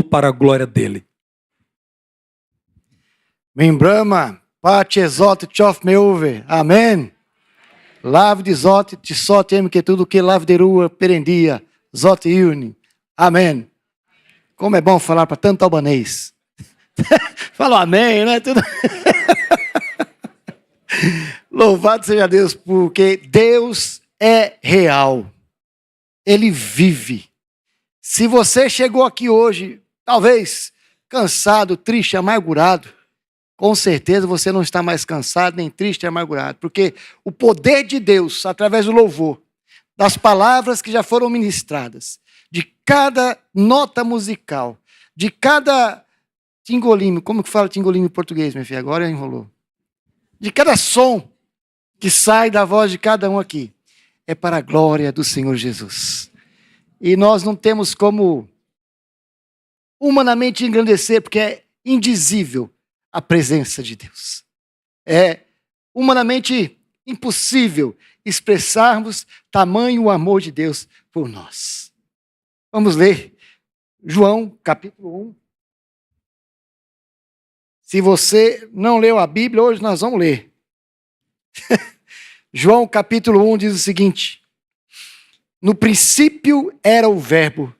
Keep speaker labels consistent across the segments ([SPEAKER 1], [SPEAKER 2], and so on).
[SPEAKER 1] para a glória dele.
[SPEAKER 2] Membrama, Pate exote, tchof meuve. Amém. Lave de zote, te sote, que tudo que lave de rua, perendia, zote iune. Amém. Como é bom falar para tanto albanês. Fala amém, né? Tudo... Louvado seja Deus, porque Deus é real. Ele vive. Se você chegou aqui hoje, talvez cansado, triste, amargurado, com certeza você não está mais cansado, nem triste, nem amargurado, porque o poder de Deus, através do louvor, das palavras que já foram ministradas, de cada nota musical, de cada tingolim, como que fala tingolim em português, minha filha? Agora enrolou. De cada som que sai da voz de cada um aqui, é para a glória do Senhor Jesus. E nós não temos como humanamente engrandecer, porque é indizível a presença de Deus. É humanamente impossível expressarmos tamanho o amor de Deus por nós. Vamos ler João, capítulo 1. Se você não leu a Bíblia, hoje nós vamos ler. João, capítulo 1 diz o seguinte: no princípio era o Verbo,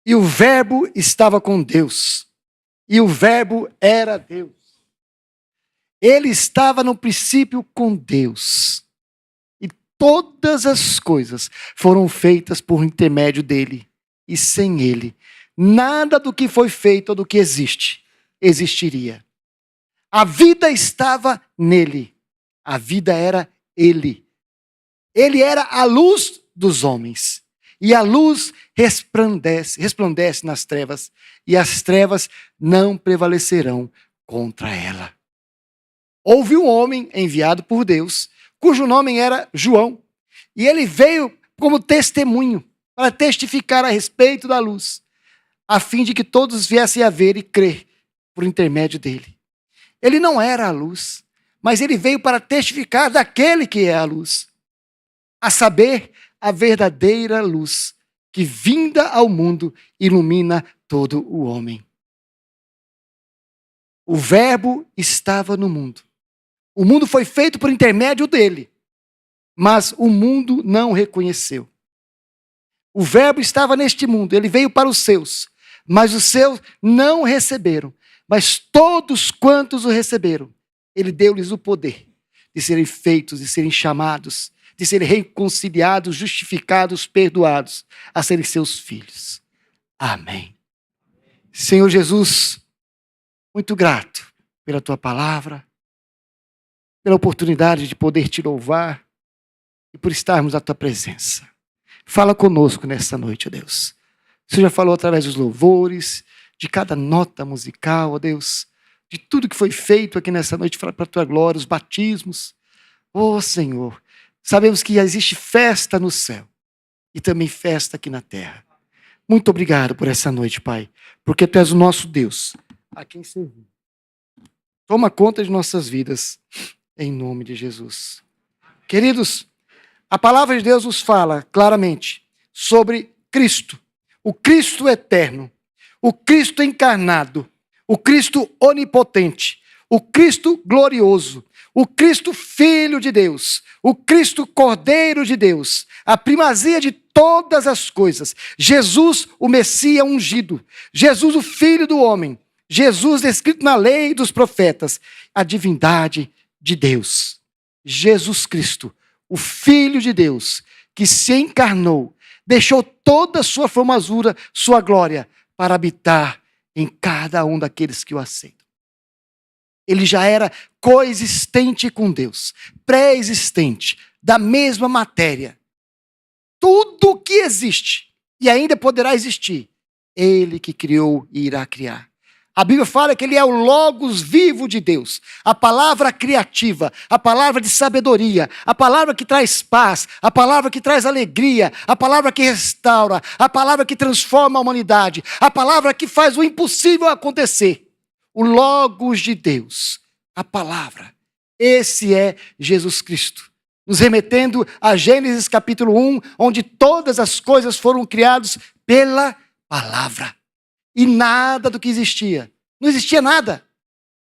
[SPEAKER 2] e o Verbo estava com Deus, e o Verbo era Deus. Ele estava no princípio com Deus, e todas as coisas foram feitas por intermédio dele, e sem ele, nada do que foi feito ou do que existe, existiria. A vida estava nele, a vida era ele. Ele era a luz dos homens, e a luz resplandece nas trevas, e as trevas não prevalecerão contra ela. Houve um homem enviado por Deus, cujo nome era João, e ele veio como testemunho, para testificar a respeito da luz, a fim de que todos viessem a ver e crer por intermédio dele. Ele não era a luz, mas ele veio para testificar daquele que é a luz, a saber, a verdadeira luz, que vinda ao mundo ilumina todo o homem. O Verbo estava no mundo. O mundo foi feito por intermédio dele, mas o mundo não o reconheceu. O Verbo estava neste mundo, ele veio para os seus, mas os seus não o receberam. Mas todos quantos o receberam, ele deu-lhes o poder de serem feitos, de serem chamados, de serem reconciliados, justificados, perdoados, a serem seus filhos. Amém. Senhor Jesus, muito grato pela tua palavra, pela oportunidade de poder te louvar e por estarmos na tua presença. Fala conosco nessa noite, ó Deus. O Senhor já falou através dos louvores, de cada nota musical, ó Deus, de tudo que foi feito aqui nessa noite, fala para a tua glória, os batismos. Ó Senhor, sabemos que existe festa no céu e também festa aqui na terra. Muito obrigado por essa noite, Pai, porque tu és o nosso Deus, a quem servimos. Toma conta de nossas vidas, em nome de Jesus. Queridos, a palavra de Deus nos fala claramente sobre Cristo, o Cristo eterno, o Cristo encarnado, o Cristo onipotente, o Cristo glorioso, o Cristo Filho de Deus, o Cristo Cordeiro de Deus, a primazia de todas as coisas, Jesus, o Messias ungido, Jesus, o Filho do homem, Jesus descrito na lei e dos profetas, a divindade de Deus, Jesus Cristo, o Filho de Deus, que se encarnou, deixou toda a sua formosura, sua glória, para habitar em cada um daqueles que o aceitam. Ele já era coexistente com Deus, pré-existente, da mesma matéria. Tudo que existe e ainda poderá existir, ele que criou e irá criar. A Bíblia fala que ele é o Logos vivo de Deus, a palavra criativa, a palavra de sabedoria, a palavra que traz paz, a palavra que traz alegria, a palavra que restaura, a palavra que transforma a humanidade, a palavra que faz o impossível acontecer. O Logos de Deus, a palavra. Esse é Jesus Cristo. Nos remetendo a Gênesis capítulo 1, onde todas as coisas foram criadas pela palavra. e nada do que existia. Não existia nada.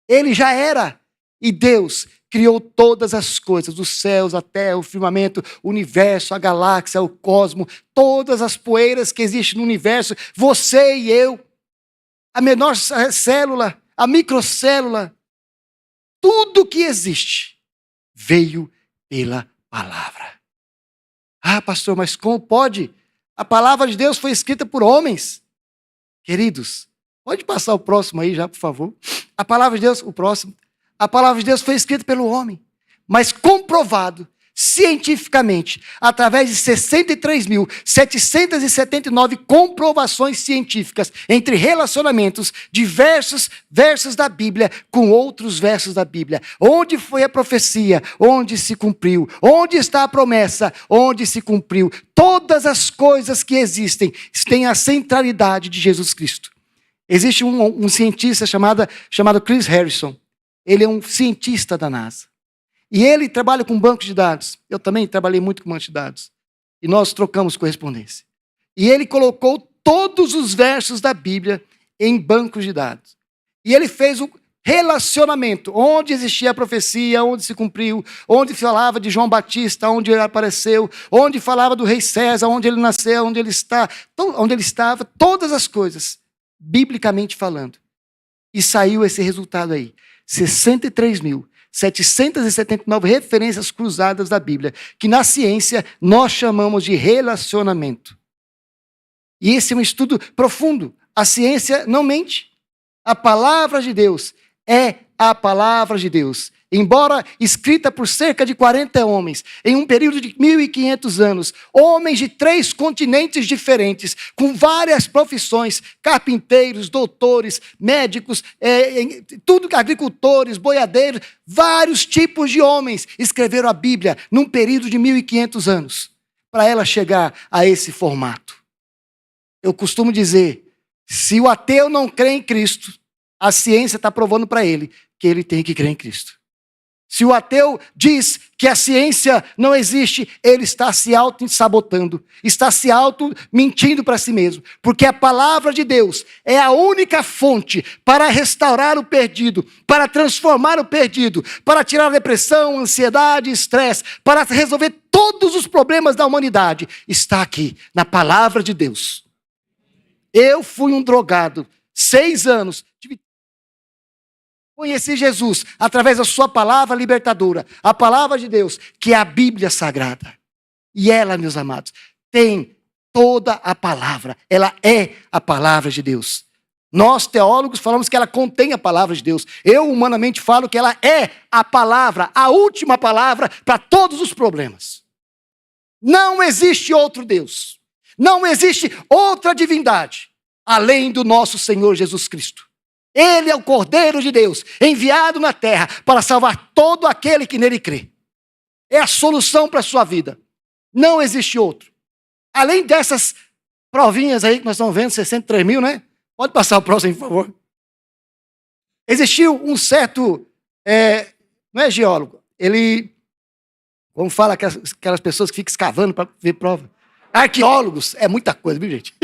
[SPEAKER 2] Ele já era. E Deus criou todas as coisas, os céus, a terra, o firmamento, o universo, a galáxia, o cosmos, todas as poeiras que existem no universo, você e eu, a menor célula, a microcélula, tudo que existe veio pela palavra. Ah, pastor, mas como pode? A palavra de Deus foi escrita por homens. Queridos, pode passar o próximo aí já, por favor. A palavra de Deus, o próximo. A palavra de Deus foi escrita pelo homem, mas comprovado cientificamente, através de 63.779 comprovações científicas entre relacionamentos diversos versos da Bíblia com outros versos da Bíblia. Onde foi a profecia? Onde se cumpriu? Onde está a promessa? Onde se cumpriu? Todas as coisas que existem têm a centralidade de Jesus Cristo. Existe um cientista chamado Chris Harrison. Ele é um cientista da NASA. E ele trabalha com banco de dados. Eu também trabalhei muito com banco de dados. E nós trocamos correspondência. E ele colocou todos os versos da Bíblia em bancos de dados. E ele fez um relacionamento, onde existia a profecia, onde se cumpriu, onde falava de João Batista, onde ele apareceu, onde falava do rei César, onde ele nasceu, onde ele estava, todas as coisas, biblicamente falando. E saiu esse resultado aí. 63.779 referências cruzadas da Bíblia, que na ciência nós chamamos de relacionamento. E esse é um estudo profundo. A ciência não mente. A palavra de Deus é a palavra de Deus. Embora escrita por cerca de 40 homens, em um período de 1.500 anos, homens de 3 continentes diferentes, com várias profissões, carpinteiros, doutores, médicos, agricultores, boiadeiros, vários tipos de homens escreveram a Bíblia num período de 1.500 anos, para ela chegar a esse formato. Eu costumo dizer, se o ateu não crê em Cristo, a ciência está provando para ele que ele tem que crer em Cristo. Se o ateu diz que a ciência não existe, ele está se auto-sabotando, está se auto-mentindo para si mesmo, porque a palavra de Deus é a única fonte para restaurar o perdido, para transformar o perdido, para tirar a depressão, ansiedade, estresse, para resolver todos os problemas da humanidade. Está aqui, na palavra de Deus. Eu fui um drogado, 6 anos, conheci Jesus através da sua palavra libertadora, a palavra de Deus, que é a Bíblia Sagrada. E ela, meus amados, tem toda a palavra. Ela é a palavra de Deus. Nós, teólogos, falamos que ela contém a palavra de Deus. Eu, humanamente, falo que ela é a palavra, a última palavra para todos os problemas. Não existe outro Deus. Não existe outra divindade além do nosso Senhor Jesus Cristo. Ele é o Cordeiro de Deus, enviado na terra para salvar todo aquele que nele crê. É a solução para a sua vida. Não existe outro. Além dessas provinhas aí que nós estamos vendo, 63 mil, né? Pode passar o próximo, por favor. Existiu um certo, não é geólogo, ele, como fala aquelas pessoas que ficam escavando para ver prova. Arqueólogos, é muita coisa, viu, gente?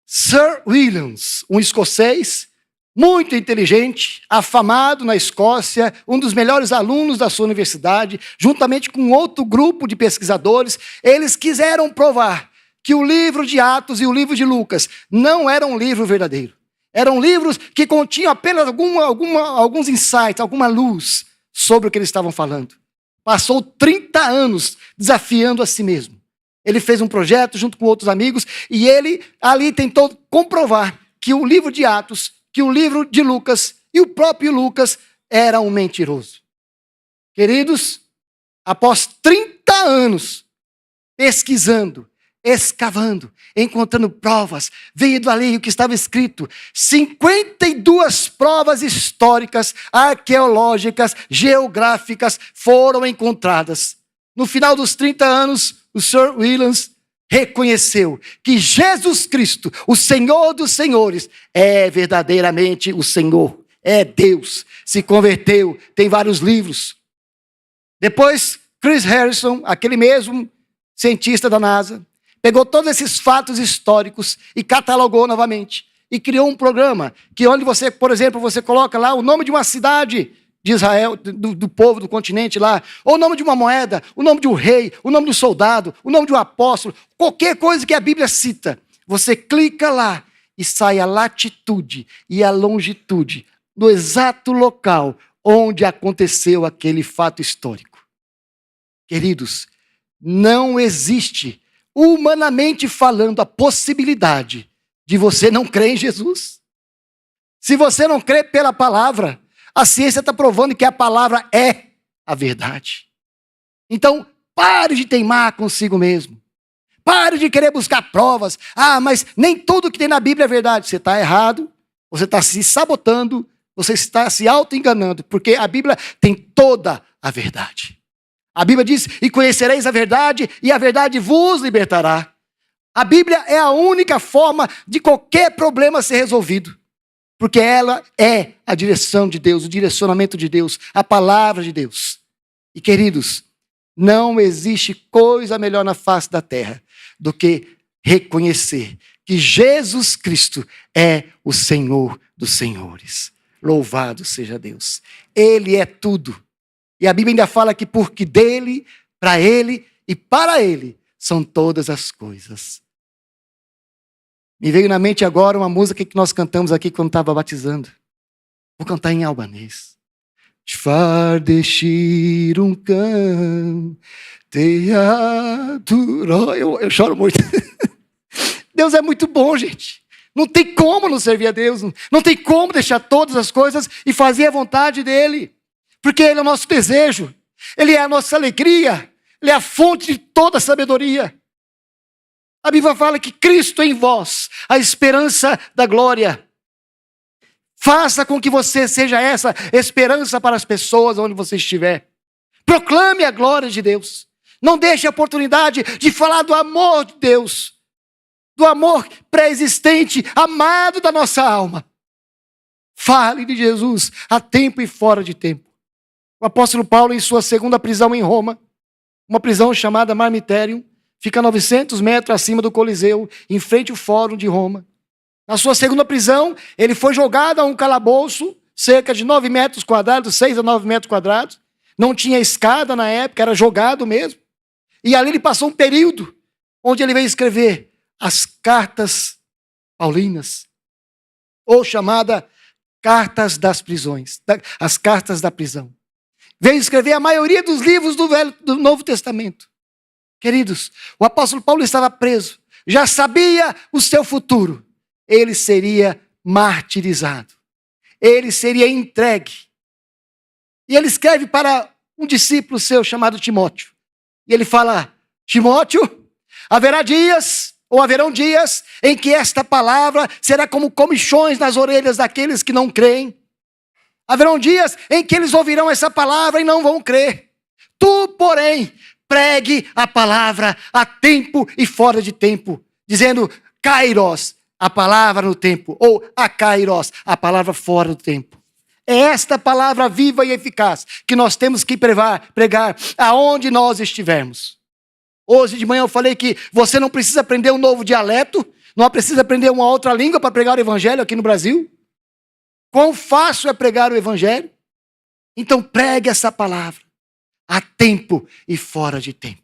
[SPEAKER 2] Sir Williams, um escocês, muito inteligente, afamado na Escócia, um dos melhores alunos da sua universidade, juntamente com outro grupo de pesquisadores, eles quiseram provar que o livro de Atos e o livro de Lucas não eram um livro verdadeiro. Eram livros que continham apenas alguns insights, alguma luz sobre o que eles estavam falando. Passou 30 anos desafiando a si mesmo. Ele fez um projeto junto com outros amigos e ele ali tentou comprovar que o livro de Atos, que o livro de Lucas e o próprio Lucas era um mentiroso. Queridos, após 30 anos pesquisando, escavando, encontrando provas, vendo ali o que estava escrito, 52 provas históricas, arqueológicas, geográficas foram encontradas. No final dos 30 anos, o Sir Williams reconheceu que Jesus Cristo, o Senhor dos Senhores, é verdadeiramente o Senhor, é Deus, se converteu, tem vários livros. Depois, Chris Harrison, aquele mesmo cientista da NASA, pegou todos esses fatos históricos e catalogou novamente. e criou um programa que onde você, por exemplo, você coloca lá o nome de uma cidade de Israel, do povo do continente lá, ou o nome de uma moeda, o nome de um rei, o nome do soldado, o nome de um apóstolo, qualquer coisa que a Bíblia cita. Você clica lá e sai a latitude e a longitude do exato local onde aconteceu aquele fato histórico. Queridos, não existe, humanamente falando, a possibilidade de você não crer em Jesus. Se você não crê pela palavra, a ciência está provando que a palavra é a verdade. Então, pare de teimar consigo mesmo. Pare de querer buscar provas. Ah, mas nem tudo que tem na Bíblia é verdade. Você está errado, você está se sabotando, você está se auto-enganando, porque a Bíblia tem toda a verdade. A Bíblia diz, e conhecereis a verdade, e a verdade vos libertará. A Bíblia é a única forma de qualquer problema ser resolvido. Porque ela é a direção de Deus, o direcionamento de Deus, a palavra de Deus. E queridos, não existe coisa melhor na face da terra do que reconhecer que Jesus Cristo é o Senhor dos senhores. Louvado seja Deus. Ele é tudo. E a Bíblia ainda fala que porque dele, para ele e para ele são todas as coisas. Me veio na mente agora uma música que nós cantamos aqui quando estava batizando. Vou cantar em albanês. Te far deixar um cão, te adoro. Eu choro muito. Deus é muito bom, gente. Não tem como não servir a Deus. Não tem como deixar todas as coisas e fazer a vontade dEle. Porque Ele é o nosso desejo. Ele é a nossa alegria. Ele é a fonte de toda a sabedoria. A Bíblia fala que Cristo em vós, a esperança da glória. Faça com que você seja essa esperança para as pessoas onde você estiver. Proclame a glória de Deus. Não deixe a oportunidade de falar do amor de Deus. Do amor pré-existente, amado da nossa alma. Fale de Jesus a tempo e fora de tempo. O apóstolo Paulo, em sua segunda prisão em Roma, uma prisão chamada Marmitério, fica a 900 metros acima do Coliseu, em frente ao Fórum de Roma. Na sua segunda prisão, ele foi jogado a um calabouço, cerca de 9 metros quadrados, 6 a 9 metros quadrados. Não tinha escada na época, era jogado mesmo. E ali ele passou um período onde ele veio escrever as cartas paulinas, ou chamada cartas das prisões, as cartas da prisão. Veio escrever a maioria dos livros do Novo Testamento. Queridos, o apóstolo Paulo estava preso, já sabia o seu futuro. Ele seria martirizado, ele seria entregue. E ele escreve para um discípulo seu chamado Timóteo. E ele fala, Timóteo, haverão dias em que esta palavra será como comichões nas orelhas daqueles que não creem. Haverão dias em que eles ouvirão essa palavra e não vão crer. Tu, porém, pregue a palavra a tempo e fora de tempo, dizendo kairos, a palavra no tempo, ou akairos, a palavra fora do tempo. É esta palavra viva e eficaz que nós temos que pregar aonde nós estivermos. Hoje de manhã eu falei que você não precisa aprender um novo dialeto, não precisa aprender uma outra língua para pregar o evangelho aqui no Brasil. Quão fácil é pregar o evangelho? Então pregue essa palavra a tempo e fora de tempo.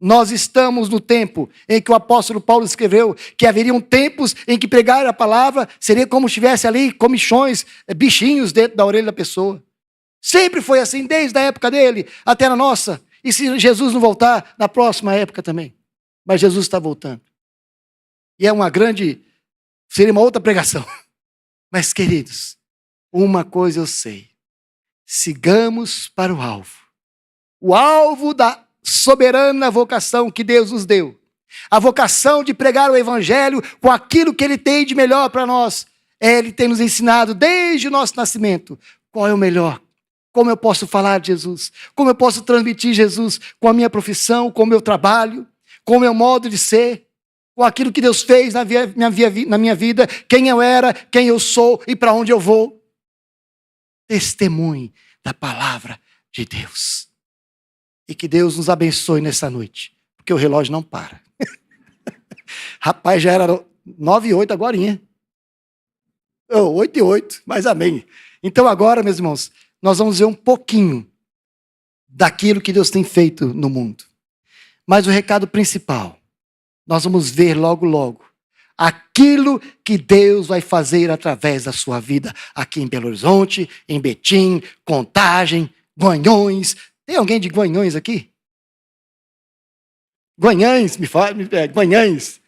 [SPEAKER 2] Nós estamos no tempo em que o apóstolo Paulo escreveu que haveriam tempos em que pregar a palavra seria como se tivesse ali comichões, bichinhos dentro da orelha da pessoa. Sempre foi assim, desde a época dele até na nossa. E se Jesus não voltar, na próxima época também. Mas Jesus está voltando. E é seria uma outra pregação. Mas queridos, uma coisa eu sei. Sigamos para o alvo. O alvo da soberana vocação que Deus nos deu. A vocação de pregar o evangelho com aquilo que Ele tem de melhor para nós. Ele tem nos ensinado desde o nosso nascimento. Qual é o melhor? Como eu posso falar de Jesus? Como eu posso transmitir Jesus com a minha profissão, com o meu trabalho, com o meu modo de ser, com aquilo que Deus fez na minha vida, quem eu era, quem eu sou e para onde eu vou? Testemunhe da palavra de Deus. E que Deus nos abençoe nessa noite, porque o relógio não para. Rapaz, já era 9h08 agorinha. Oh, 8 e 8, mas amém. Então agora, meus irmãos, nós vamos ver um pouquinho daquilo que Deus tem feito no mundo. Mas o recado principal, nós vamos ver logo, logo, aquilo que Deus vai fazer através da sua vida, aqui em Belo Horizonte, em Betim, Contagem, Guanhões. Tem alguém de Guanhões aqui? Guanhães, Guanhães.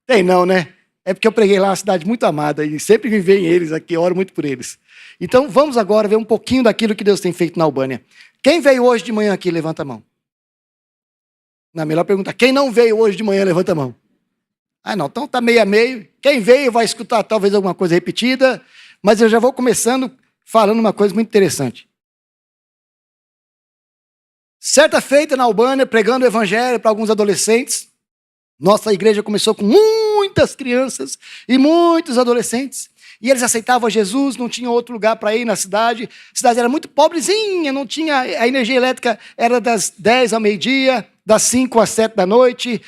[SPEAKER 2] Tem não, né? É porque eu preguei lá uma cidade muito amada e sempre me veem eles aqui, oro muito por eles. Então vamos agora ver um pouquinho daquilo que Deus tem feito na Albânia. Quem veio hoje de manhã aqui, levanta a mão. Na melhor pergunta, quem não veio hoje de manhã, levanta a mão. Ah, não, então tá meio a meio. Quem veio vai escutar talvez alguma coisa repetida, mas eu já vou começando falando uma coisa muito interessante. Certa feita na Albânia, pregando o evangelho para alguns adolescentes, nossa igreja começou com muitas crianças e muitos adolescentes. E eles aceitavam Jesus, não tinha outro lugar para ir na cidade. A cidade era muito pobrezinha, não tinha, a energia elétrica era das 10 ao meio-dia, das 5 às 7 da noite,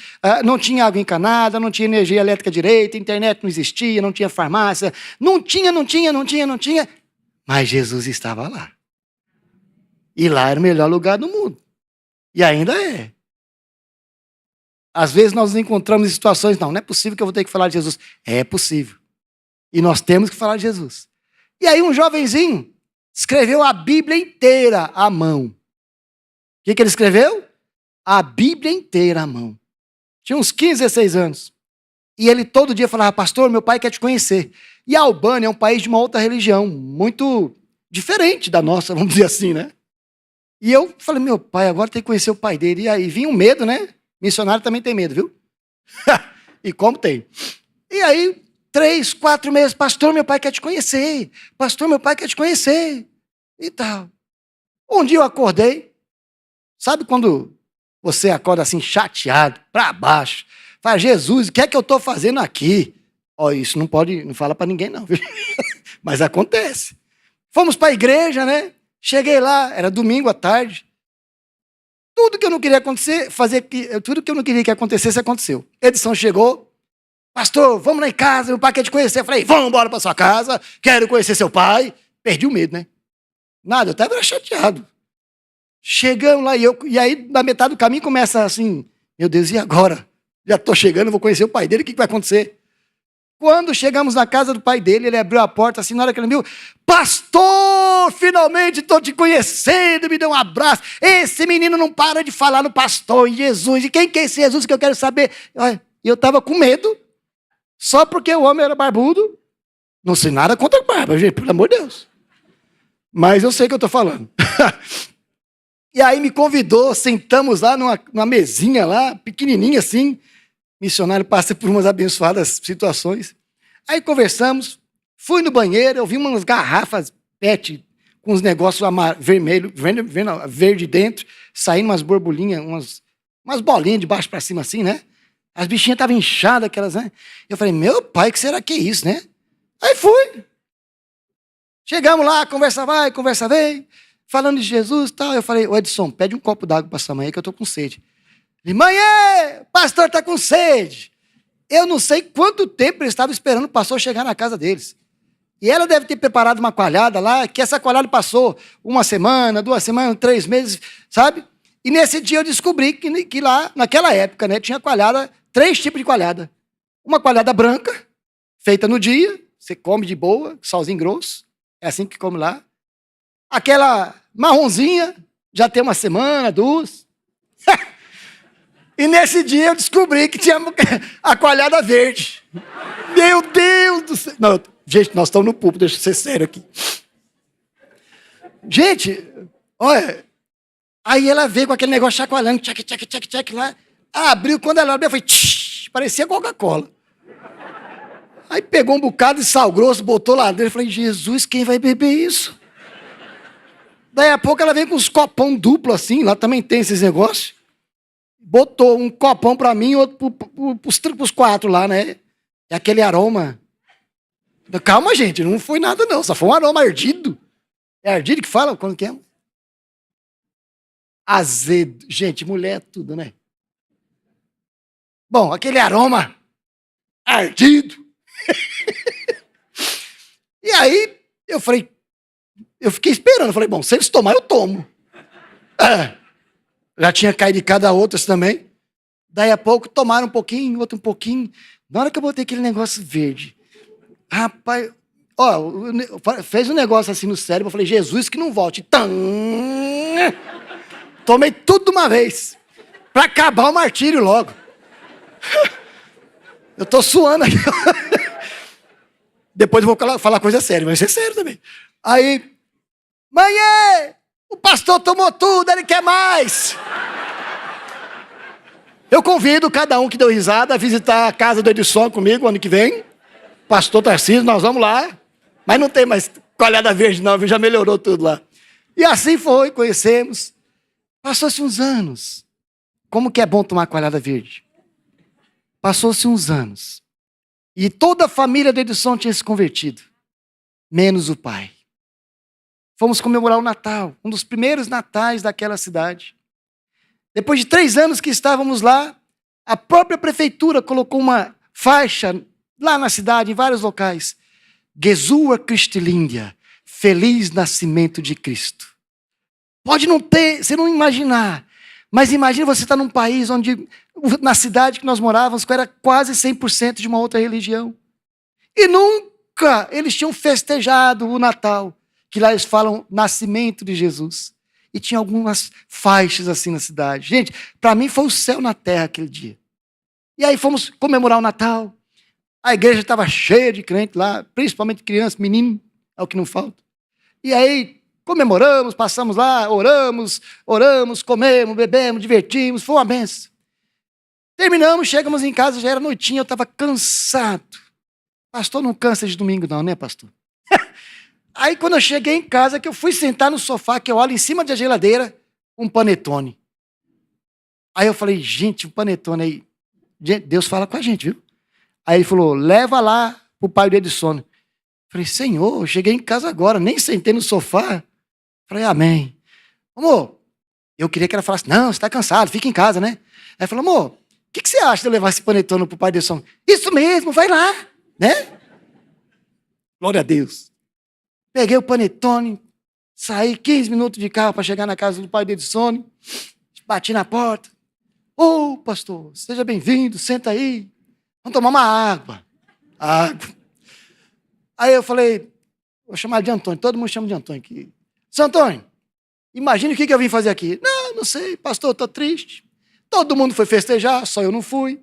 [SPEAKER 2] não tinha água encanada, não tinha energia elétrica direita, internet não existia, não tinha farmácia, não tinha. Mas Jesus estava lá. E lá era o melhor lugar do mundo. E ainda é. Às vezes nós nos encontramos em situações, não é possível que eu vou ter que falar de Jesus. É possível. E nós temos que falar de Jesus. E aí um jovenzinho escreveu a Bíblia inteira à mão. O que ele escreveu? A Bíblia inteira à mão. Tinha uns 15, 16 anos. E ele todo dia falava, pastor, meu pai quer te conhecer. E a Albânia é um país de uma outra religião, muito diferente da nossa, vamos dizer assim, né? E eu falei, meu pai, agora tem que conhecer o pai dele. E aí vinha um medo, né? Missionário também tem medo, viu? E como tem. E aí, 3, 4 meses, pastor, meu pai quer te conhecer. Pastor, meu pai quer te conhecer. E tal. Um dia eu acordei. Sabe quando você acorda assim, chateado, para baixo? Fala, Jesus, o que é que eu estou fazendo aqui? Ó, isso não fala para ninguém não, viu? Mas acontece. Fomos para a igreja, né? Cheguei lá, era domingo à tarde. Tudo que eu não queria acontecer, tudo que eu não queria que acontecesse, aconteceu. Edson chegou, pastor, vamos lá em casa, meu pai quer te conhecer. Eu falei, vamos embora para sua casa, quero conhecer seu pai. Perdi o medo, né? Nada, eu estava chateado. Chegamos lá e aí, na metade do caminho, começa assim, meu Deus, e agora? Já estou chegando, vou conhecer o pai dele, o que vai acontecer? Quando chegamos na casa do pai dele, ele abriu a porta assim, na hora que ele me viu, pastor, finalmente estou te conhecendo, me deu um abraço. Esse menino não para de falar no pastor, em Jesus. E quem que é esse Jesus que eu quero saber? E eu estava com medo, só porque o homem era barbudo. Não sei nada contra a barba, gente, pelo amor de Deus. Mas eu sei o que eu estou falando. E aí me convidou, sentamos lá numa mesinha lá, pequenininha assim. Missionário passa por umas abençoadas situações. Aí conversamos, fui no banheiro, eu vi umas garrafas PET com uns negócios verde dentro, saindo umas borbulhinhas, umas bolinhas de baixo para cima assim, né? As bichinhas estavam inchadas, aquelas, né? Eu falei, meu pai, que será que é isso, né? Aí fui. Chegamos lá, conversa vai, conversa vem, falando de Jesus e tal. Eu falei, ô Edson, pede um copo d'água para sua mãe aí que eu tô com sede. Mãe, o pastor está com sede. Eu não sei quanto tempo ele estava esperando o pastor chegar na casa deles. E ela deve ter preparado uma coalhada lá, que essa coalhada passou 1 semana, 2 semanas, 3 meses, sabe? E nesse dia eu descobri que lá, naquela época, né, tinha coalhada, 3 tipos de coalhada. Uma coalhada branca, feita no dia, você come de boa, salzinho grosso, é assim que come lá. Aquela marronzinha, já tem 1 semana, 2. E nesse dia eu descobri que tinha a coalhada verde. Meu Deus do céu. Não, gente, nós estamos no púlpito, deixa eu ser sério aqui. Gente, olha, aí ela veio com aquele negócio chacoalhando, tchac lá. Abriu, quando ela abriu, foi parecia Coca-Cola. Aí pegou um bocado de sal grosso, botou lá dentro, eu falei, Jesus, quem vai beber isso? Daí a pouco ela veio com uns copão duplo assim, lá também tem esses negócios. Botou um copão para mim e outro para os 4 lá, né? É aquele aroma. Calma, gente, não foi nada não, só foi um aroma ardido. É ardido que fala? Quando que é? Azedo. Gente, mulher é tudo, né? Bom, aquele aroma ardido. aí, eu fiquei esperando. Eu falei, bom, se eles tomar, eu tomo. Já tinha caído de cada outras também. Daí a pouco, tomaram um pouquinho, outro um pouquinho. Na hora que eu botei aquele negócio verde, rapaz, fez um negócio assim no cérebro. Eu falei, Jesus, que não volte. Tomei tudo de uma vez, para acabar o martírio logo. Eu tô suando aqui. Depois eu vou falar coisa séria, mas vai ser sério também. Aí, mãe, o pastor tomou tudo, ele quer mais. Eu convido cada um que deu risada a visitar a casa do Edson comigo ano que vem. Pastor Tarcísio, nós vamos lá. Mas não tem mais coalhada verde não, já melhorou tudo lá. E assim foi, conhecemos. Passou-se uns anos. Como que é bom tomar coalhada verde? Passou-se uns anos. E toda a família do Edson tinha se convertido. Menos o pai. Fomos comemorar o Natal. Um dos primeiros natais daquela cidade. Depois de 3 anos que estávamos lá, a própria prefeitura colocou uma faixa lá na cidade, em vários locais. Gesua Christilíndia, feliz nascimento de Cristo. Pode não ter, você não imaginar, mas imagine você estar num país onde, na cidade que nós morávamos, que era quase 100% de uma outra religião. E nunca eles tinham festejado o Natal, que lá eles falam nascimento de Jesus. E tinha algumas faixas assim na cidade. Gente, para mim foi o céu na terra aquele dia. E aí fomos comemorar o Natal. A igreja estava cheia de crentes lá, principalmente crianças, meninos, é o que não falta. E aí comemoramos, passamos lá, oramos, comemos, bebemos, divertimos, foi uma benção. Terminamos, chegamos em casa, já era noitinha, eu estava cansado. Pastor não cansa de domingo não, né, pastor? Aí quando eu cheguei em casa, que eu fui sentar no sofá, que eu olho em cima da geladeira, um panetone. Aí eu falei, gente, um panetone aí. Deus fala com a gente, viu? Aí ele falou, leva lá pro pai do Edson. Falei, Senhor, eu cheguei em casa agora, nem sentei no sofá. Falei, amém. Amor, eu queria que ela falasse, não, você está cansado, fica em casa, né? Aí falou, amor, o que você acha de eu levar esse panetone pro pai do Edson? Isso mesmo, vai lá, né? Glória a Deus. Peguei o panetone, saí 15 minutos de carro para chegar na casa do pai do Edson, bati na porta. Ô, pastor, seja bem-vindo, senta aí. Vamos tomar uma água. Água. Aí eu falei, vou chamar de Antônio, todo mundo chama de Antônio aqui. Seu Antônio, imagine o que eu vim fazer aqui. Não sei, pastor, estou triste. Todo mundo foi festejar, só eu não fui.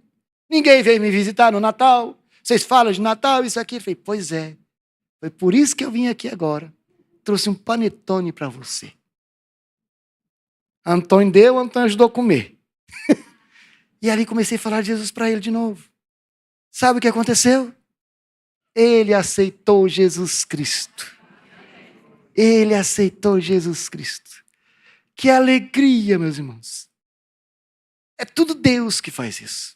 [SPEAKER 2] Ninguém veio me visitar no Natal. Vocês falam de Natal, isso aqui. Eu falei, pois é. Foi por isso que eu vim aqui agora. Trouxe um panetone para você. Antônio deu, Antônio ajudou a comer. E ali comecei a falar de Jesus para ele de novo. Sabe o que aconteceu? Ele aceitou Jesus Cristo. Ele aceitou Jesus Cristo. Que alegria, meus irmãos. É tudo Deus que faz isso.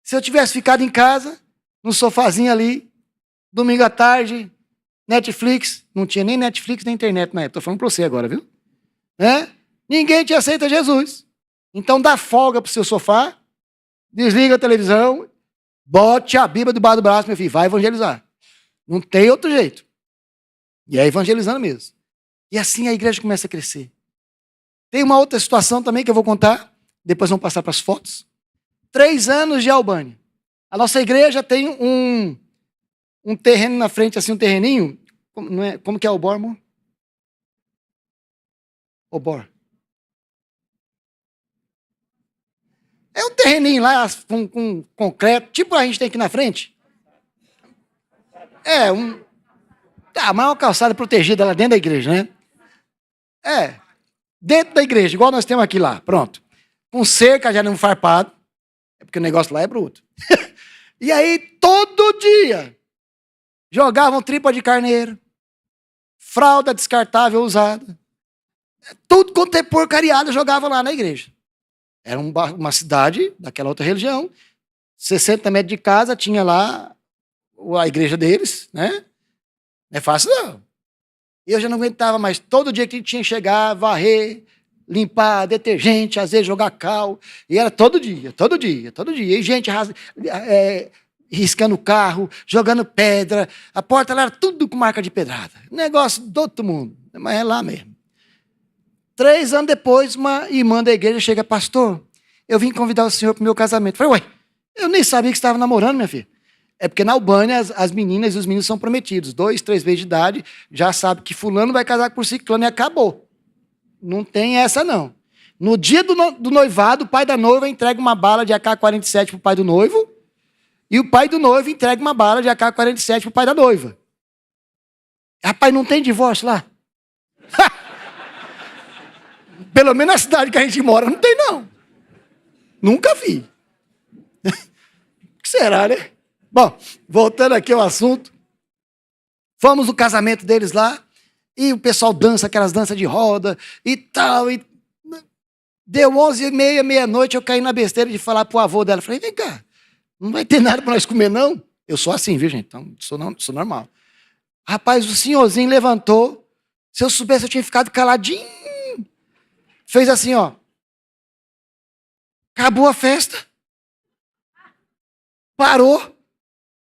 [SPEAKER 2] Se eu tivesse ficado em casa, no sofazinho ali, domingo à tarde, Netflix, não tinha nem Netflix nem internet na época, estou falando para você agora, viu? Ninguém te aceita Jesus. Então dá folga para o seu sofá, desliga a televisão, bote a Bíblia debaixo do braço, meu filho, vai evangelizar. Não tem outro jeito. E é evangelizando mesmo. E assim a igreja começa a crescer. Tem uma outra situação também que eu vou contar, depois vamos passar para as fotos. 3 anos de Albânia. A nossa igreja tem um terreno na frente, assim, um terreninho. Como que é o Obor, amor? Obor. É um terreninho lá com concreto, tipo a gente tem aqui na frente. Mas é uma calçada protegida lá dentro da igreja, né? Dentro da igreja, igual nós temos aqui lá, pronto. Com cerca já não farpado, é porque o negócio lá é bruto. E aí, todo dia, jogavam tripa de carneiro, fralda descartável usada, tudo quanto é porcariado jogava lá na igreja. Era uma cidade daquela outra religião, 60 metros de casa, tinha lá a igreja deles, né? Não é fácil, não. E eu já não aguentava mais. Todo dia que a gente tinha que chegar, varrer, limpar, detergente, às vezes jogar cal. E era todo dia. E gente riscando o carro, jogando pedra. A porta lá era tudo com marca de pedrada. Negócio do outro mundo, mas é lá mesmo. 3 anos depois, uma irmã da igreja chega, pastor, eu vim convidar o senhor para o meu casamento. Eu falei, ué, eu nem sabia que você estava namorando, minha filha. É porque na Albânia as meninas e os meninos são prometidos. 2, 3 vezes de idade, já sabe que fulano vai casar por ciclano e acabou. Não tem essa, não. No dia do noivado, o pai da noiva entrega uma bala de AK-47 para o pai do noivo e o pai do noivo entrega uma bala de AK-47 para o pai da noiva. Rapaz, não tem divórcio lá? Pelo menos na cidade que a gente mora, não tem, não. Nunca vi. O que será, né? Bom, voltando aqui ao assunto. Fomos no casamento deles lá e o pessoal dança aquelas danças de roda e tal. E deu 11h30, meia-noite, eu caí na besteira de falar pro avô dela. Falei, vem cá, não vai ter nada para nós comer, não? Eu sou assim, viu, gente? Então, sou normal. Rapaz, o senhorzinho levantou. Se eu soubesse, eu tinha ficado caladinho. Fez assim, ó. Acabou a festa. Parou.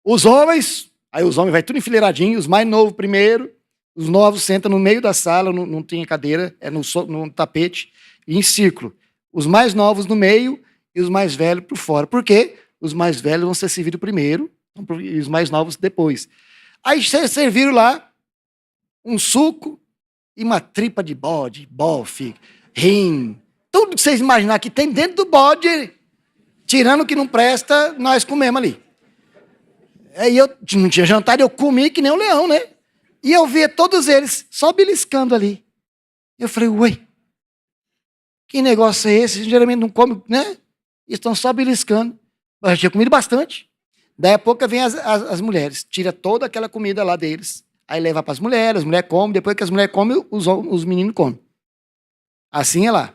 [SPEAKER 2] Os homens, aí os homens vai tudo enfileiradinho, os mais novos primeiro, os novos sentam no meio da sala, não tem cadeira, é no tapete, e em círculo. Os mais novos no meio e os mais velhos por fora. Por quê? Os mais velhos vão ser servidos primeiro e os mais novos depois. Aí serviram lá um suco e uma tripa de bode, bofe, rim. Tudo que vocês imaginar que tem dentro do bode, tirando o que não presta, nós comemos ali. Aí eu não tinha jantar, eu comi que nem um leão, né? E eu via todos eles só beliscando ali. Eu falei, ué, que negócio é esse? Geralmente não come, né? E estão só beliscando. Eu já tinha comido bastante. Daí a pouco vem as mulheres, tira toda aquela comida lá deles. Aí leva para as mulheres comem, depois que as mulheres comem, os meninos comem. Assim é lá.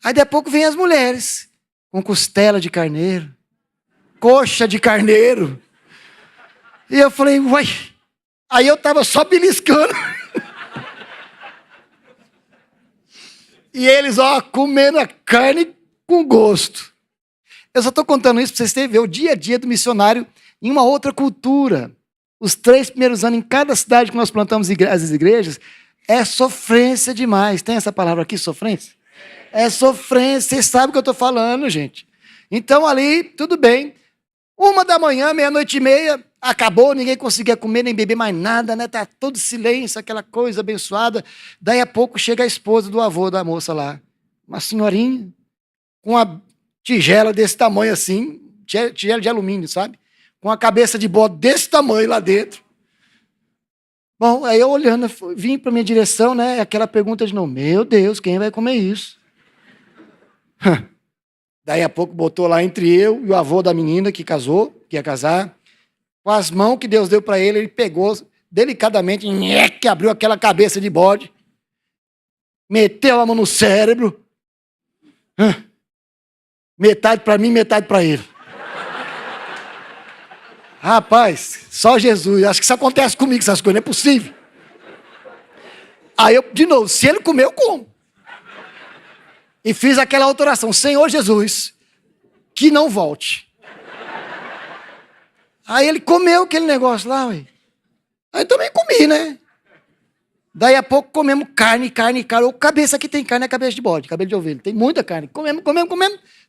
[SPEAKER 2] Aí daqui a pouco vem as mulheres, com costela de carneiro, coxa de carneiro. E eu falei, uai. Aí eu tava só beliscando. E eles, ó, comendo a carne com gosto. Eu só estou contando isso para vocês terem ver o dia a dia do missionário em uma outra cultura. Os 3 primeiros anos em cada cidade que nós plantamos as igrejas, é sofrência demais. Tem essa palavra aqui, sofrência? É sofrência, vocês sabem o que eu estou falando, gente. Então ali, tudo bem. 1h, meia-noite e meia, acabou, ninguém conseguia comer nem beber mais nada, né? Tá todo silêncio, aquela coisa abençoada. Daí a pouco chega a esposa do avô da moça lá. Uma senhorinha, com uma tigela desse tamanho assim, tigela de alumínio, sabe? Com a cabeça de bode desse tamanho lá dentro. Bom, aí eu olhando, vim para minha direção, né? Aquela pergunta de novo, meu Deus, quem vai comer isso? Daí a pouco botou lá entre eu e o avô da menina que casou, que ia casar, com as mãos que Deus deu para ele, ele pegou delicadamente, que abriu aquela cabeça de bode, meteu a mão no cérebro, metade para mim, metade para ele. Rapaz, só Jesus, acho que isso acontece comigo, essas coisas, não é possível. Aí eu, de novo, se ele comer, eu como. E fiz aquela oração, Senhor Jesus, que não volte. Aí ele comeu aquele negócio lá, ué. Aí eu também comi, né? Daí a pouco comemos carne. O cabeça aqui tem carne, é cabeça de bode, cabelo de ovelha. Tem muita carne. Comemos.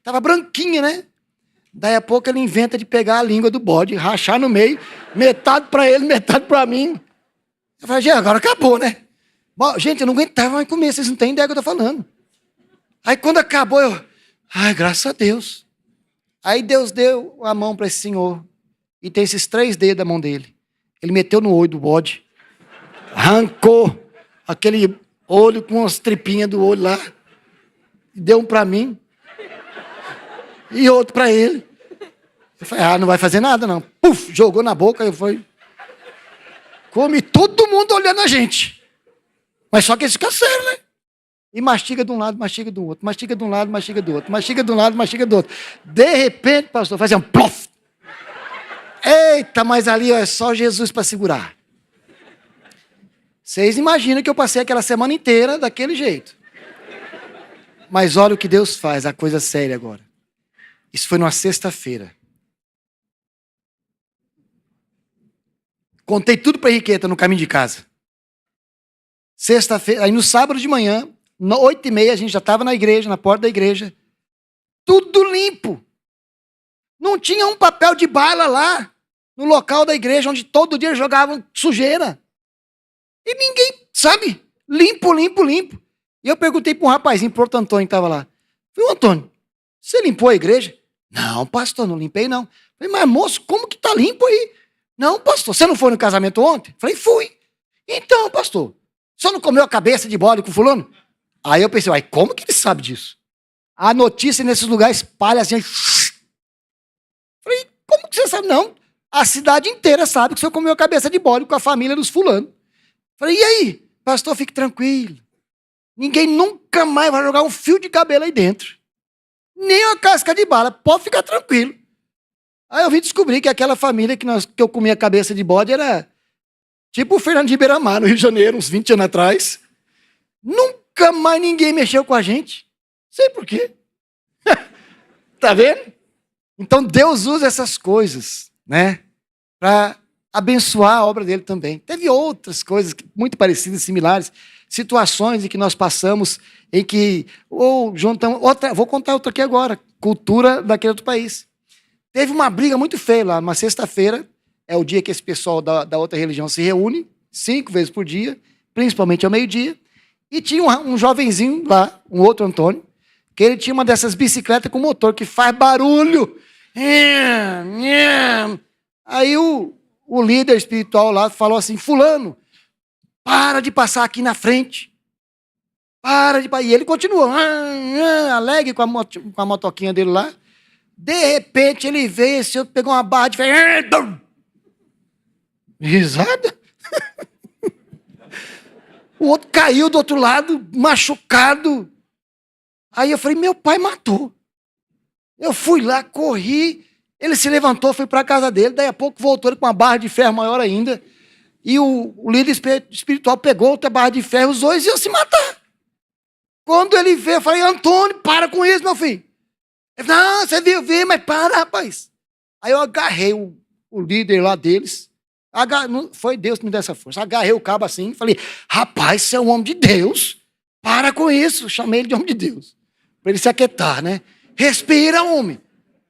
[SPEAKER 2] Tava branquinha, né? Daí a pouco ele inventa de pegar a língua do bode, rachar no meio, metade para ele, metade para mim. Eu falei, gente, agora acabou, né? Bom, gente, eu não aguentava mais comer, vocês não têm ideia do que eu tô falando. Aí quando acabou, eu, ai, graças a Deus. Aí Deus deu a mão para esse senhor. E tem esses 3 dedos da mão dele. Ele meteu no olho do bode. Arrancou aquele olho com umas tripinhas do olho lá. Deu um para mim. E outro para ele. Eu falei, não vai fazer nada não. Puf, jogou na boca. Eu falei, come todo mundo olhando a gente. Mas só que eles ficam sérios, né? E mastiga de um lado, mastiga do outro. Mastiga de um lado, mastiga do outro. Mastiga de um lado, mastiga do outro. De repente, pastor, fazia um plof. Eita, mas ali ó, é só Jesus para segurar. Vocês imaginam que eu passei aquela semana inteira daquele jeito. Mas olha o que Deus faz, a coisa séria agora. Isso foi numa sexta-feira. Contei tudo para Henriqueta no caminho de casa. Sexta-feira, aí no sábado de manhã, 8h30, a gente já estava na igreja, na porta da igreja. Tudo limpo. Não tinha um papel de bala lá, no local da igreja, onde todo dia jogavam sujeira. E ninguém, sabe? Limpo, limpo, limpo. E eu perguntei para um rapazinho, pro Antônio, que estava lá. Falei, Antônio, você limpou a igreja? Não, pastor, não limpei não. Falei, mas moço, como que tá limpo aí? Não, pastor, você não foi no casamento ontem? Falei, fui. Então, pastor, você não comeu a cabeça de bode com fulano? Aí eu pensei, como que ele sabe disso? A notícia nesses lugares espalha assim. Falei, como que você sabe? Não, a cidade inteira sabe que você comeu a cabeça de bode com a família dos fulanos. Falei, e aí? Pastor, fique tranquilo. Ninguém nunca mais vai jogar um fio de cabelo aí dentro. Nem uma casca de bala, pode ficar tranquilo. Aí eu vim descobrir que aquela família que eu comia a cabeça de bode era tipo o Fernando de Beiramar, no Rio de Janeiro, uns 20 anos atrás. Nunca mais ninguém mexeu com a gente. Sei por quê. Tá vendo? Então Deus usa essas coisas, né? Para abençoar a obra dele também. Teve outras coisas muito parecidas, similares, situações em que nós passamos, em que, juntamos, vou contar outra aqui agora, cultura daquele outro país. Teve uma briga muito feia lá, uma sexta-feira, é o dia que esse pessoal da outra religião se reúne, 5 vezes por dia, principalmente ao meio-dia, e tinha um jovenzinho lá, um outro Antônio, que ele tinha uma dessas bicicletas com motor que faz barulho. Aí o líder espiritual lá falou assim, fulano, para de passar aqui na frente. E ele continua, alegre com a motoquinha dele lá. De repente ele veio, esse outro pegou uma barra de ferro. Risada. O outro caiu do outro lado, machucado. Aí eu falei, meu pai matou. Eu fui lá, corri, ele se levantou, foi para a casa dele, daí a pouco voltou com uma barra de ferro maior ainda, e o líder espiritual pegou outra barra de ferro, os dois iam se matar. Quando ele veio, eu falei, Antônio, para com isso, meu filho. Ele falou, não, você viu, mas para, rapaz. Aí eu agarrei o líder lá deles, foi Deus que me deu essa força, agarrei o cabo assim, falei, rapaz, você é um homem de Deus, para com isso. Chamei ele de homem de Deus, para ele se aquietar, né? Respira, homem.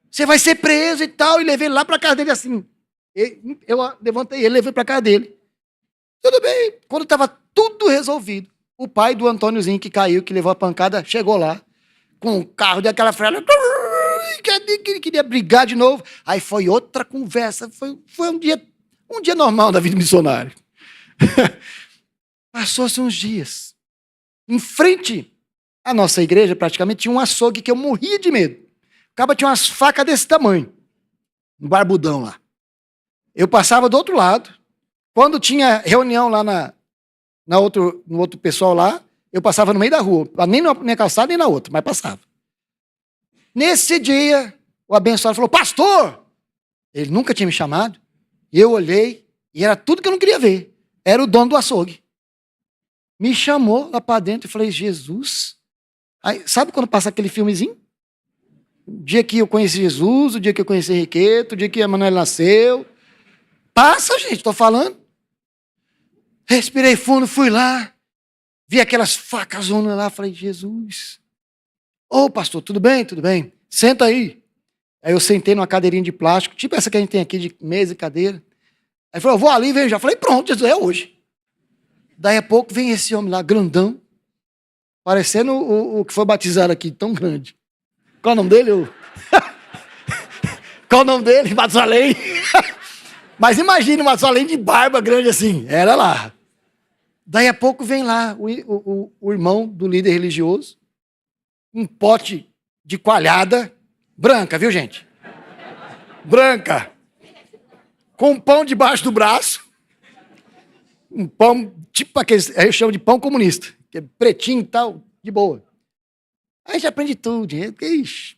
[SPEAKER 2] Você vai ser preso e tal. E levei ele lá para casa dele assim. Eu levantei ele, levei para casa dele. Tudo bem. Quando estava tudo resolvido, o pai do Antôniozinho que caiu, que levou a pancada, chegou lá com o carro daquela frela. Que ele queria brigar de novo. Aí foi outra conversa. Foi um dia normal da vida missionária. Passou-se uns dias. Em frente à nossa igreja, praticamente, tinha um açougue que eu morria de medo. O cara tinha umas facas desse tamanho. Um barbudão lá. Eu passava do outro lado. Quando tinha reunião lá no outro pessoal lá, eu passava no meio da rua. Nem na calçada, nem na outra, mas passava. Nesse dia, o abençoado falou, pastor! Ele nunca tinha me chamado. E eu olhei, e era tudo que eu não queria ver. Era o dono do açougue. Me chamou lá para dentro e falei, Jesus. Aí, sabe quando passa aquele filmezinho? O dia que eu conheci Jesus, o dia que eu conheci Henriqueta, o dia que a Manuela nasceu. Passa, gente, estou falando. Respirei fundo, fui lá. Vi aquelas facas lá, falei, Jesus. Ô, pastor, tudo bem? Tudo bem. Senta aí. Aí eu sentei numa cadeirinha de plástico, tipo essa que a gente tem aqui de mesa e cadeira. Aí falou, eu vou ali, vem já. Falei, pronto, Jesus, é hoje. Daí a pouco vem esse homem lá, grandão, parecendo o que foi batizado aqui, tão grande. Qual o nome dele? Qual o nome dele? Matusalém. Mas imagine o Matusalém de barba grande assim. Era lá. Daí a pouco vem lá o irmão do líder religioso, um pote de coalhada, branca, viu, gente? Branca. Com um pão debaixo do braço. Um pão, tipo aqueles, eu chamo de pão comunista, que é pretinho e tal, de boa. Aí já aprende tudo, gente. Ixi.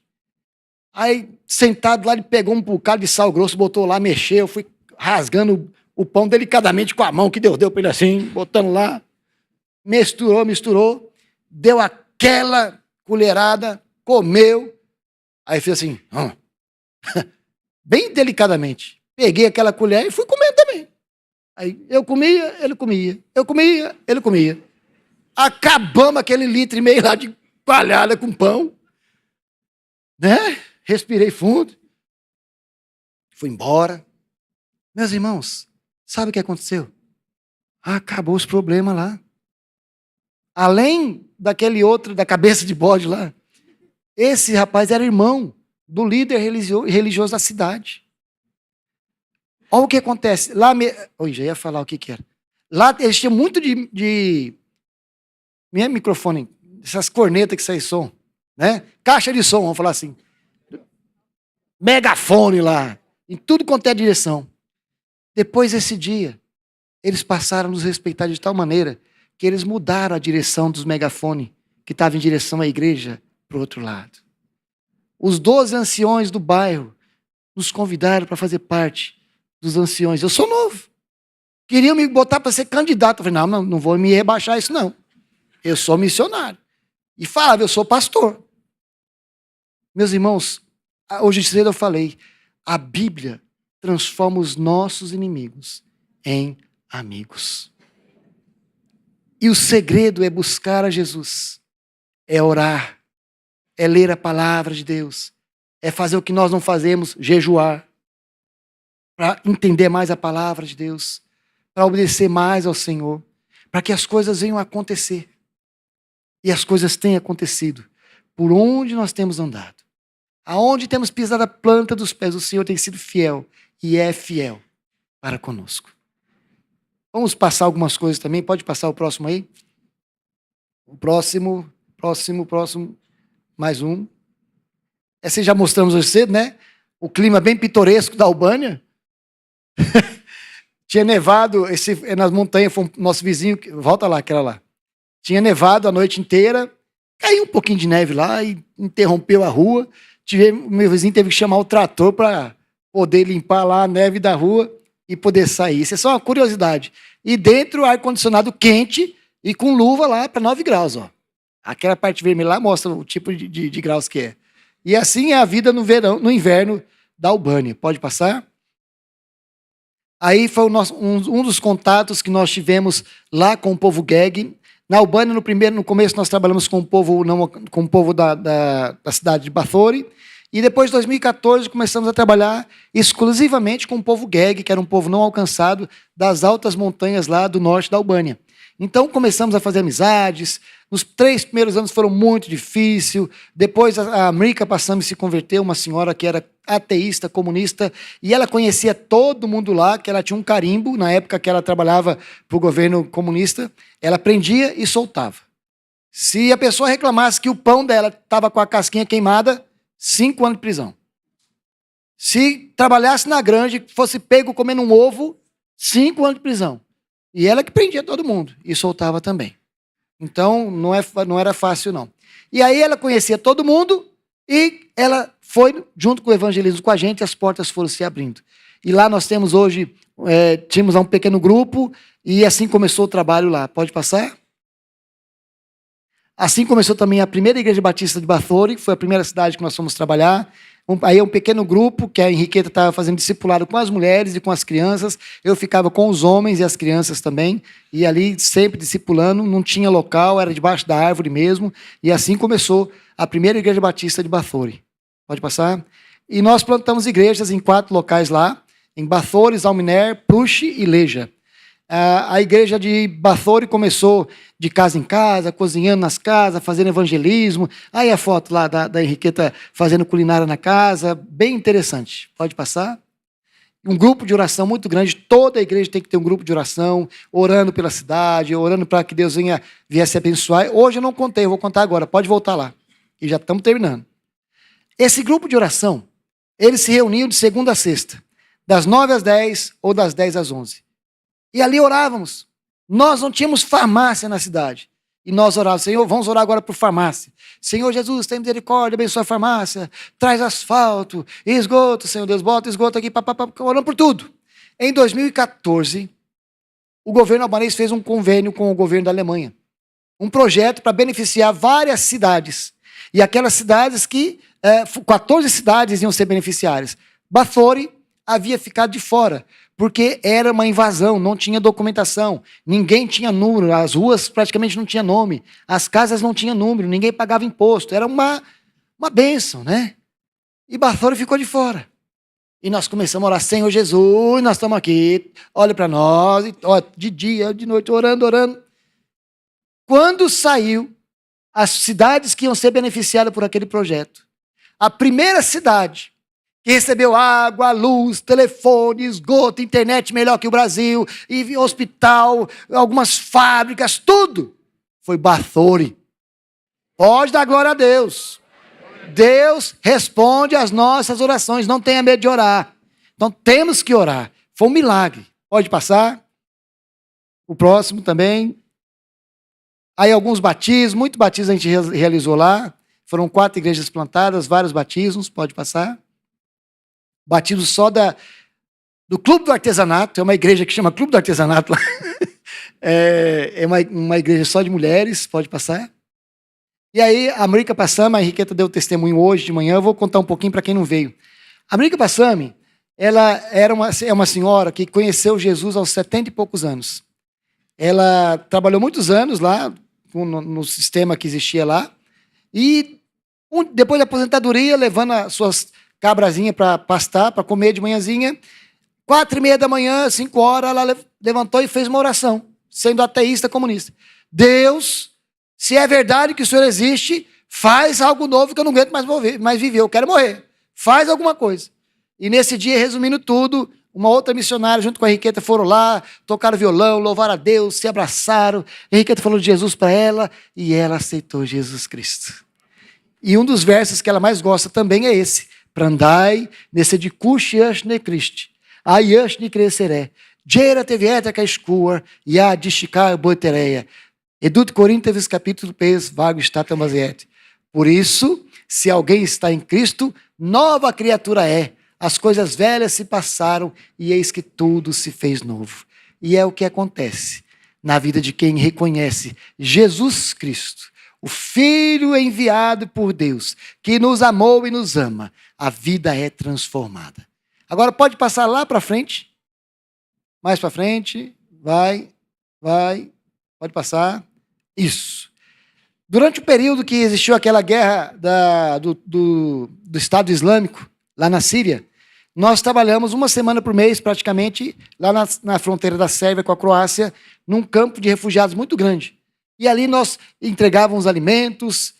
[SPEAKER 2] Aí, sentado lá, ele pegou um bocado de sal grosso, botou lá, mexeu, eu fui rasgando o pão delicadamente com a mão, que Deus deu para ele assim, botando lá, misturou, deu aquela colherada, comeu, aí fez assim, bem delicadamente. Peguei aquela colher e fui comer também. Aí eu comia, ele comia. Eu comia, ele comia. Acabamos aquele 1,5 litro lá de coalhada com pão. Né? Respirei fundo. Fui embora. Meus irmãos, sabe o que aconteceu? Acabou os problemas lá. Além daquele outro, da cabeça de bode lá, esse rapaz era irmão do líder religioso da cidade. Olha o que acontece. Lá, já ia falar o que era. Lá eles tinham muito de... Minha microfone, essas cornetas que saem som, né? Caixa de som, vamos falar assim. Megafone lá, em tudo quanto é direção. Depois desse dia, eles passaram a nos respeitar de tal maneira que eles mudaram a direção dos megafones que estavam em direção à igreja para o outro lado. Os 12 anciões do bairro nos convidaram para fazer parte dos anciões. Eu sou novo. Queriam me botar para ser candidato. Eu falei, não vou me rebaixar isso não. Eu sou missionário. E falava, eu sou pastor. Meus irmãos, hoje cedo eu falei, a Bíblia transforma os nossos inimigos em amigos. E o segredo é buscar a Jesus, é orar, é ler a palavra de Deus, é fazer o que nós não fazemos, jejuar, para entender mais a palavra de Deus, para obedecer mais ao Senhor, para que as coisas venham a acontecer. E as coisas têm acontecido por onde nós temos andado. Aonde temos pisado a planta dos pés, o Senhor tem sido fiel e é fiel para conosco. Vamos passar algumas coisas também. Pode passar o próximo aí? O próximo. Mais um. Esse já mostramos hoje cedo, né? O clima bem pitoresco da Albânia. Tinha nevado, nas montanhas, foi nosso vizinho, volta lá, aquela lá. Tinha nevado a noite inteira, caiu um pouquinho de neve lá e interrompeu a rua. Meu vizinho teve que chamar o trator para poder limpar lá a neve da rua e poder sair. Isso é só uma curiosidade. E dentro, ar-condicionado quente e com luva lá para 9 graus. Ó. Aquela parte vermelha lá mostra o tipo de graus que é. E assim é a vida no inverno da Albânia. Pode passar? Aí foi um dos contatos que nós tivemos lá com o povo Geg. Na Albânia, no começo, nós trabalhamos com o povo da cidade de Bathori. E depois, em 2014, começamos a trabalhar exclusivamente com o povo Geg, que era um povo não alcançado das altas montanhas lá do norte da Albânia. Então, começamos a fazer amizades. Nos 3 primeiros anos foram muito difíceis. Depois, a Amrika passamos a se converter, uma senhora que era ateísta, comunista, e ela conhecia todo mundo lá, que ela tinha um carimbo, na época que ela trabalhava para o governo comunista, ela prendia e soltava. Se a pessoa reclamasse que o pão dela estava com a casquinha queimada, 5 anos de prisão. Se trabalhasse na granja, fosse pego comendo um ovo, 5 anos de prisão. E ela que prendia todo mundo e soltava também. Então, não era fácil, não. E aí ela conhecia todo mundo e ela foi, junto com o evangelismo com a gente, e as portas foram se abrindo. E lá nós temos hoje, tínhamos um pequeno grupo e assim começou o trabalho lá. Pode passar? Assim começou também a primeira igreja batista de Bathori, que foi a primeira cidade que nós fomos trabalhar. Aí é um pequeno grupo, que a Henriqueta estava fazendo discipulado com as mulheres e com as crianças. Eu ficava com os homens e as crianças também. E ali sempre discipulando, não tinha local, era debaixo da árvore mesmo. E assim começou a primeira igreja batista de Bathori. Pode passar? E nós plantamos igrejas em 4 locais lá, em Bathori, Zalminer, Prush e Leja. A igreja de Bathori começou de casa em casa, cozinhando nas casas, fazendo evangelismo. Aí a foto lá da Henriqueta fazendo culinária na casa, bem interessante. Pode passar? Um grupo de oração muito grande, toda a igreja tem que ter um grupo de oração, orando pela cidade, orando para que Deus viesse abençoar. Hoje eu não contei, eu vou contar agora, pode voltar lá. E já estamos terminando. Esse grupo de oração, eles se reuniam de segunda a sexta, das 9 às 10 ou das 10 às 11. E ali orávamos. Nós não tínhamos farmácia na cidade. E nós orávamos, Senhor, vamos orar agora por farmácia. Senhor Jesus, tem misericórdia, abençoa a farmácia, traz asfalto, esgoto, Senhor Deus, bota esgoto aqui, orando por tudo. Em 2014, o governo albanês fez um convênio com o governo da Alemanha. Um projeto para beneficiar várias cidades. E aquelas cidades 14 cidades iam ser beneficiárias. Bathori havia ficado de fora, porque era uma invasão, não tinha documentação, ninguém tinha número, as ruas praticamente não tinham nome, as casas não tinham número, ninguém pagava imposto, era uma bênção, né? E Bathori ficou de fora. E nós começamos a orar, Senhor Jesus, nós estamos aqui, olha para nós, de dia, de noite, orando, orando. Quando saiu as cidades que iam ser beneficiadas por aquele projeto, a primeira cidade que recebeu água, luz, telefone, esgoto, internet melhor que o Brasil, e hospital, algumas fábricas, tudo, foi Bathori. Pode dar glória a Deus. Deus responde às nossas orações, não tenha medo de orar. Então temos que orar. Foi um milagre. Pode passar. O próximo também. Aí alguns batismos, muito batismo a gente realizou lá. Foram 4 igrejas plantadas, vários batismos, pode passar. Batismo só do Clube do Artesanato, é uma igreja que chama Clube do Artesanato lá. É uma igreja só de mulheres, pode passar. E aí, a Amrika Passami, a Henriqueta deu testemunho hoje de manhã, eu vou contar um pouquinho para quem não veio. A Amrika Passami, ela é uma senhora que conheceu Jesus aos 70 e poucos anos. Ela trabalhou muitos anos lá, no sistema que existia lá, e depois da aposentadoria, levando as suas cabrazinhas para pastar, para comer de manhãzinha, 4:30 da manhã, 5 horas, ela levantou e fez uma oração, sendo ateísta comunista. Deus, se é verdade que o Senhor existe, faz algo novo que eu não aguento mais viver, eu quero morrer. Faz alguma coisa. E nesse dia, resumindo tudo, uma outra missionária junto com a Henriqueta foram lá, tocaram violão, louvaram a Deus, se abraçaram. A Henriqueta falou de Jesus para ela e ela aceitou Jesus Cristo. E um dos versos que ela mais gosta também é esse. Prandai nesse de kush yashne Christ. A yashne cresceré. Gera tevieta ka escua e a dishikar boitereia. Edut Coríntios, capítulo 3, vago está tamaziete. Por isso, se alguém está em Cristo, nova criatura é. As coisas velhas se passaram e eis que tudo se fez novo. E é o que acontece na vida de quem reconhece Jesus Cristo, o Filho enviado por Deus, que nos amou e nos ama. A vida é transformada. Agora pode passar lá para frente. Mais para frente. Vai. Pode passar. Isso. Durante o período que existiu aquela guerra do Estado Islâmico, lá na Síria, nós trabalhamos uma semana por mês, praticamente, lá na fronteira da Sérvia com a Croácia, num campo de refugiados muito grande. E ali nós entregávamos alimentos,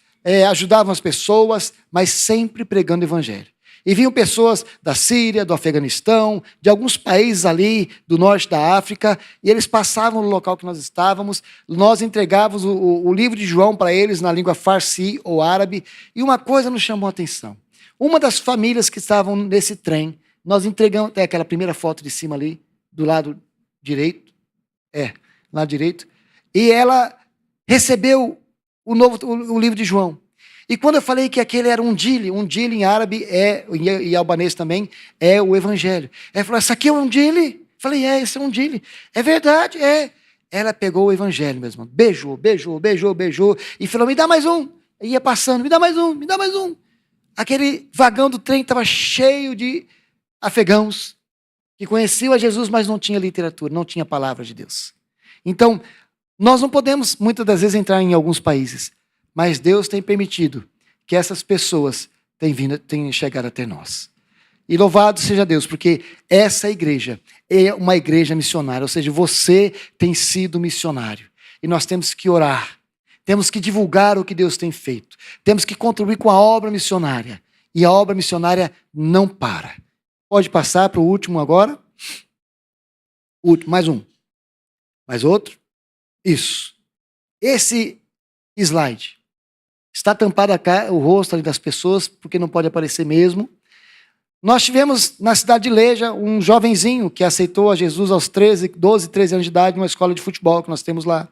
[SPEAKER 2] ajudávamos as pessoas, mas sempre pregando o evangelho. E vinham pessoas da Síria, do Afeganistão, de alguns países ali do norte da África, e eles passavam no local que nós estávamos, nós entregávamos o livro de João para eles na língua farsi ou árabe, e uma coisa nos chamou a atenção. Uma das famílias que estavam nesse trem, nós entregamos, até aquela primeira foto de cima ali, do lado direito, lado direito, e ela recebeu o livro de João. E quando eu falei que aquele era um dili em árabe e albanês também, é o evangelho. Ela falou, essa aqui é um dili? Falei, esse é um dili. É verdade, Ela pegou o evangelho, meu irmão, beijou, e falou, me dá mais um. E ia passando, me dá mais um. Aquele vagão do trem estava cheio de afegãos que conheciam a Jesus, mas não tinha literatura, não tinha palavra de Deus. Então, nós não podemos, muitas das vezes, entrar em alguns países, mas Deus tem permitido que essas pessoas tenham chegado até nós. E louvado seja Deus, porque essa igreja é uma igreja missionária, ou seja, você tem sido missionário. E nós temos que orar, temos que divulgar o que Deus tem feito, temos que contribuir com a obra missionária. E a obra missionária não para. Pode passar para o último agora. Último, mais um. Mais outro. Isso. Esse slide está tampado o rosto ali das pessoas, porque não pode aparecer mesmo. Nós tivemos na cidade de Leja um jovenzinho que aceitou a Jesus aos 12, 13 anos de idade, numa escola de futebol que nós temos lá.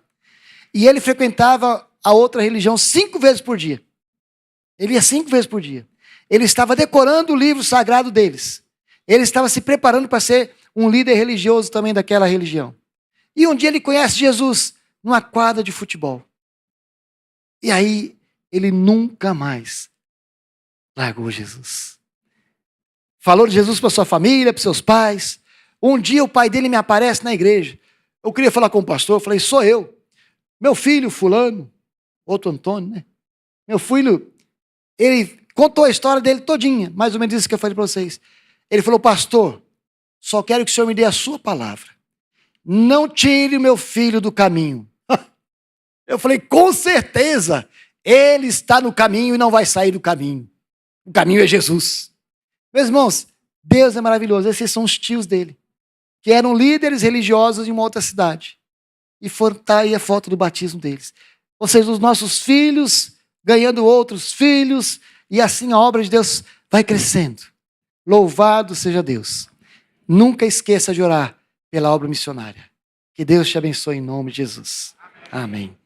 [SPEAKER 2] E ele frequentava a outra religião 5 vezes por dia. Ele ia 5 vezes por dia. Ele estava decorando o livro sagrado deles. Ele estava se preparando para ser um líder religioso também daquela religião. E um dia ele conhece Jesus numa quadra de futebol. E aí ele nunca mais largou Jesus. Falou de Jesus para sua família, para seus pais. Um dia o pai dele me aparece na igreja. Eu queria falar com o pastor, eu falei, sou eu. Meu filho, fulano, outro Antônio, né? Meu filho, ele contou a história dele todinha, mais ou menos isso que eu falei para vocês. Ele falou, pastor, só quero que o senhor me dê a sua palavra. Não tire o meu filho do caminho. Eu falei, com certeza, ele está no caminho e não vai sair do caminho. O caminho é Jesus. Meus irmãos, Deus é maravilhoso. Esses são os tios dele, que eram líderes religiosos em uma outra cidade. E tá aí a foto do batismo deles. Ou seja, os nossos filhos ganhando outros filhos, e assim a obra de Deus vai crescendo. Louvado seja Deus. Nunca esqueça de orar pela obra missionária. Que Deus te abençoe em nome de Jesus. Amém.